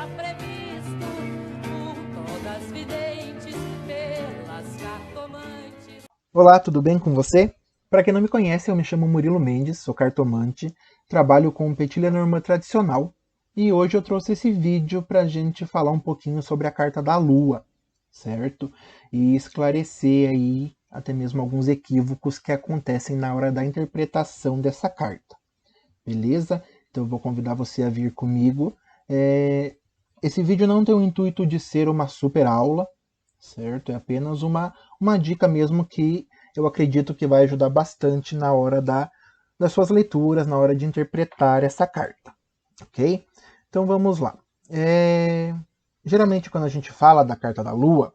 está previsto por todas videntes, pelas cartomantes. Olá, tudo bem com você? Para quem não me conhece, eu me chamo Murilo Mendes, sou cartomante, trabalho com Petit Lenormand tradicional e hoje eu trouxe esse vídeo para a gente falar um pouquinho sobre a carta da Lua, certo? E esclarecer aí até mesmo alguns equívocos que acontecem na hora da interpretação dessa carta, beleza? Então eu vou convidar você a vir comigo. Esse vídeo não tem o intuito de ser uma super aula, certo? É apenas uma dica mesmo que eu acredito que vai ajudar bastante na hora das suas leituras, na hora de interpretar essa carta, ok? Então vamos lá. Geralmente quando a gente fala da carta da Lua,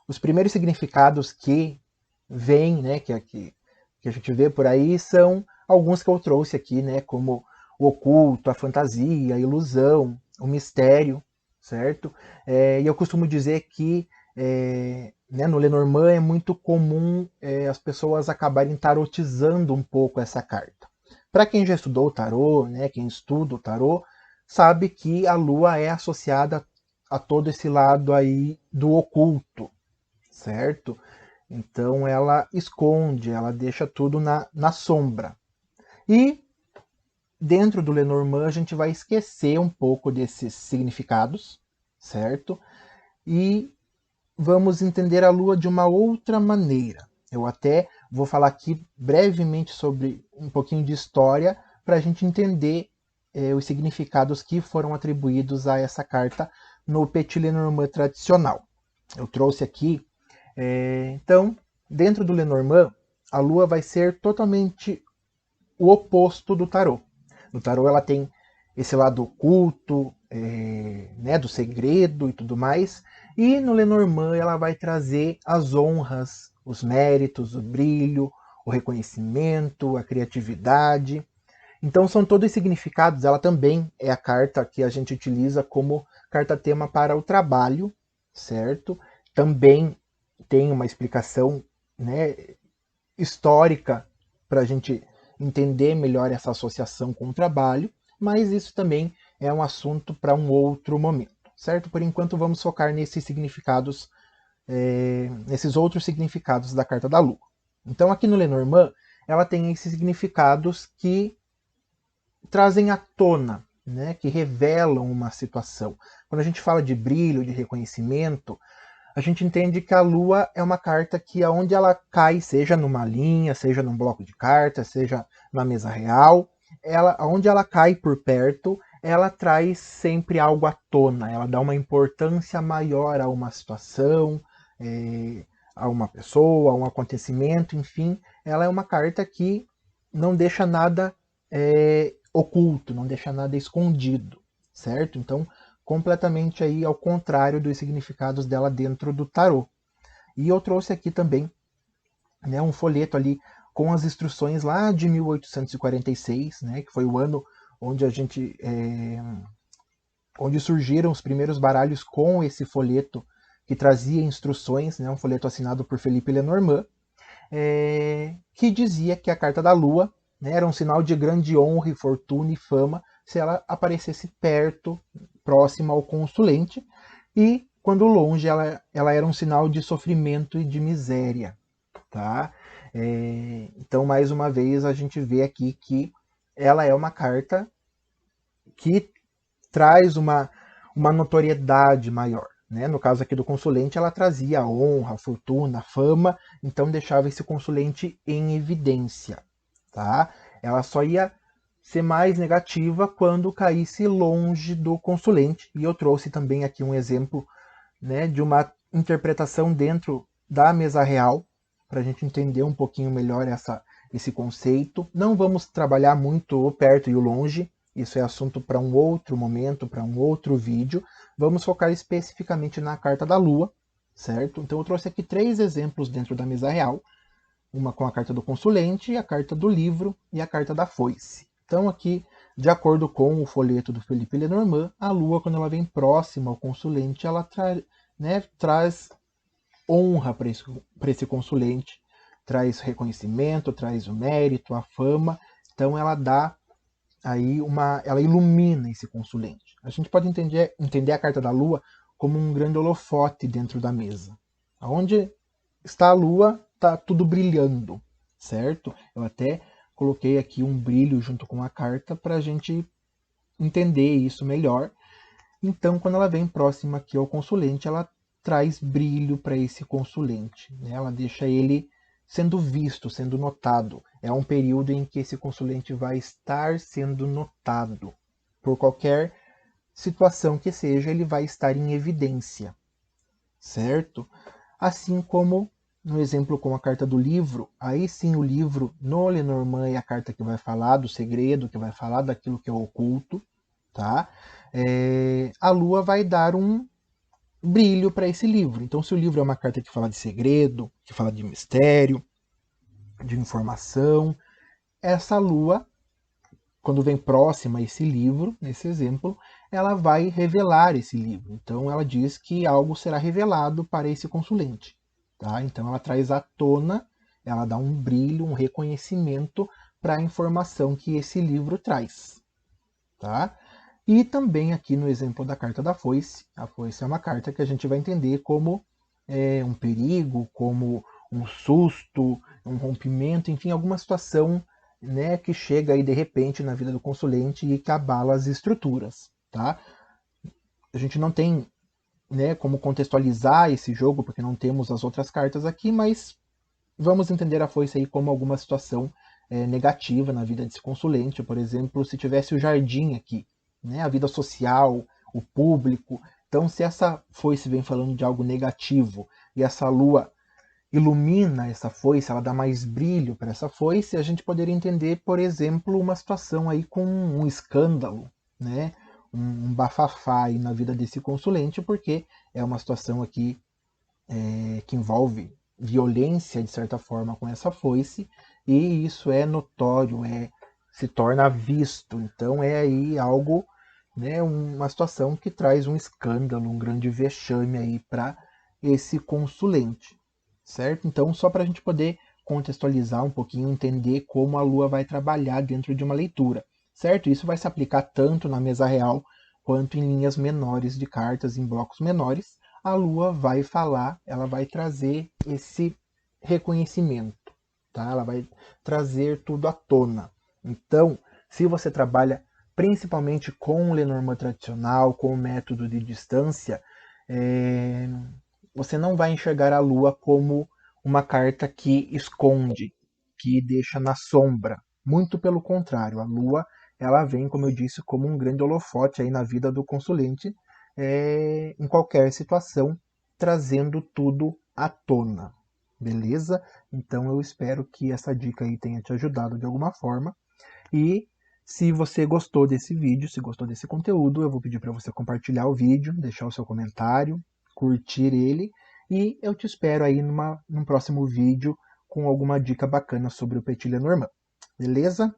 os primeiros significados que vêm, né, que a gente vê por aí, são alguns que eu trouxe aqui, né, como o oculto, a fantasia, a ilusão, o mistério, certo? E eu costumo dizer que né, no Lenormand é muito comum as pessoas acabarem tarotizando um pouco essa carta. Para quem já estudou o tarô, né, quem estuda o tarô, sabe que a Lua é associada a todo esse lado aí do oculto, certo? Então ela esconde, ela deixa tudo na sombra. E dentro do Lenormand a gente vai esquecer um pouco desses significados, certo? E vamos entender a Lua de uma outra maneira. Eu até vou falar aqui brevemente sobre um pouquinho de história para a gente entender os significados que foram atribuídos a essa carta no Petit Lenormand tradicional. Eu trouxe aqui então, dentro do Lenormand, a Lua vai ser totalmente o oposto do tarô. No tarô ela tem esse lado oculto, né, do segredo e tudo mais, e no Lenormand ela vai trazer as honras, os méritos, o brilho, o reconhecimento, a criatividade. Então são todos significados, ela também é a carta que a gente utiliza como carta-tema para o trabalho, certo? Também tem uma explicação, né, histórica para a gente entender melhor essa associação com o trabalho, mas isso também é um assunto para um outro momento, certo? Por enquanto vamos focar nesses significados, nesses outros significados da Carta da Lua. Então aqui no Lenormand, ela tem esses significados que trazem à tona, né, que revelam uma situação. Quando a gente fala de brilho, de reconhecimento, a gente entende que a Lua é uma carta que aonde ela cai, seja numa linha, seja num bloco de cartas, seja na mesa real, aonde ela cai por perto, ela traz sempre algo à tona, ela dá uma importância maior a uma situação, a uma pessoa, a um acontecimento, enfim, ela é uma carta que não deixa nada oculto, não deixa nada escondido, certo? Então, completamente aí ao contrário dos significados dela dentro do tarô. E eu trouxe aqui também, né, um folheto ali com as instruções lá de 1846, né, que foi o ano onde a gente onde surgiram os primeiros baralhos com esse folheto que trazia instruções, né, um folheto assinado por Felipe Lenormand, que dizia que a carta da Lua, né, era um sinal de grande honra e fortuna e fama se ela aparecesse perto, próxima ao consulente, e quando longe ela era um sinal de sofrimento e de miséria. Tá? Então, mais uma vez, a gente vê aqui que ela é uma carta que traz uma notoriedade maior. Né? No caso aqui do consulente, ela trazia a honra, a fortuna, a fama, então deixava esse consulente em evidência. Tá? Ela só ia ser mais negativa quando caísse longe do consulente. E eu trouxe também aqui um exemplo, né, de uma interpretação dentro da mesa real, para a gente entender um pouquinho melhor esse conceito. Não vamos trabalhar muito o perto e o longe, isso é assunto para um outro momento, para um outro vídeo. Vamos focar especificamente na carta da Lua, certo? Então eu trouxe aqui 3 exemplos dentro da mesa real, uma com a carta do consulente, a carta do livro e a carta da foice. Então aqui, de acordo com o folheto do Felipe Lenormand, a Lua, quando ela vem próxima ao consulente, ela traz honra para esse consulente, traz reconhecimento, traz o mérito, a fama. Então ela dá aí ela ilumina esse consulente. A gente pode entender a carta da Lua como um grande holofote dentro da mesa. Onde está a Lua, está tudo brilhando, certo? Eu até coloquei aqui um brilho junto com a carta para a gente entender isso melhor. Então, quando ela vem próxima aqui ao consulente, ela traz brilho para esse consulente, né? Ela deixa ele sendo visto, sendo notado. É um período em que esse consulente vai estar sendo notado. Por qualquer situação que seja, ele vai estar em evidência, certo? Assim como no exemplo com a carta do livro, aí sim o livro no Lenormand é a carta que vai falar do segredo, que vai falar daquilo que é oculto, tá? A Lua vai dar um brilho para esse livro. Então, se o livro é uma carta que fala de segredo, que fala de mistério, de informação, essa Lua, quando vem próxima a esse livro, nesse exemplo, ela vai revelar esse livro. Então, ela diz que algo será revelado para esse consulente. Tá? Então, ela traz à tona, ela dá um brilho, um reconhecimento para a informação que esse livro traz. Tá? E também aqui no exemplo da carta da foice, a foice é uma carta que a gente vai entender como um perigo, como um susto, um rompimento, enfim, alguma situação, né, que chega aí de repente na vida do consulente e que abala as estruturas, tá? A gente não tem, né, como contextualizar esse jogo, porque não temos as outras cartas aqui, mas vamos entender a foice aí como alguma situação negativa na vida desse consulente. Por exemplo, se tivesse o jardim aqui, né, a vida social, o público. Então, se essa foice vem falando de algo negativo e essa lua ilumina essa foice, ela dá mais brilho para essa foice, a gente poderia entender, por exemplo, uma situação aí com um escândalo, né, um bafafá aí na vida desse consulente, porque é uma situação aqui que envolve violência, de certa forma, com essa foice, e isso é notório, se torna visto. Então é aí algo, né, uma situação que traz um escândalo, um grande vexame aí para esse consulente, certo? Então, só para a gente poder contextualizar um pouquinho, entender como a Lua vai trabalhar dentro de uma leitura, certo? Isso vai se aplicar tanto na mesa real quanto em linhas menores de cartas, em blocos menores. A Lua vai falar, ela vai trazer esse reconhecimento, tá? Ela vai trazer tudo à tona. Então, se você trabalha principalmente com o Lenormand tradicional, com o método de distância, você não vai enxergar a Lua como uma carta que esconde, que deixa na sombra. Muito pelo contrário, a Lua ela vem, como eu disse, como um grande holofote aí na vida do consulente, em qualquer situação, trazendo tudo à tona. Beleza? Então eu espero que essa dica aí tenha te ajudado de alguma forma. E se você gostou desse vídeo, se gostou desse conteúdo, eu vou pedir para você compartilhar o vídeo, deixar o seu comentário, curtir ele, e eu te espero aí num próximo vídeo com alguma dica bacana sobre o Petit Lenormand. Beleza?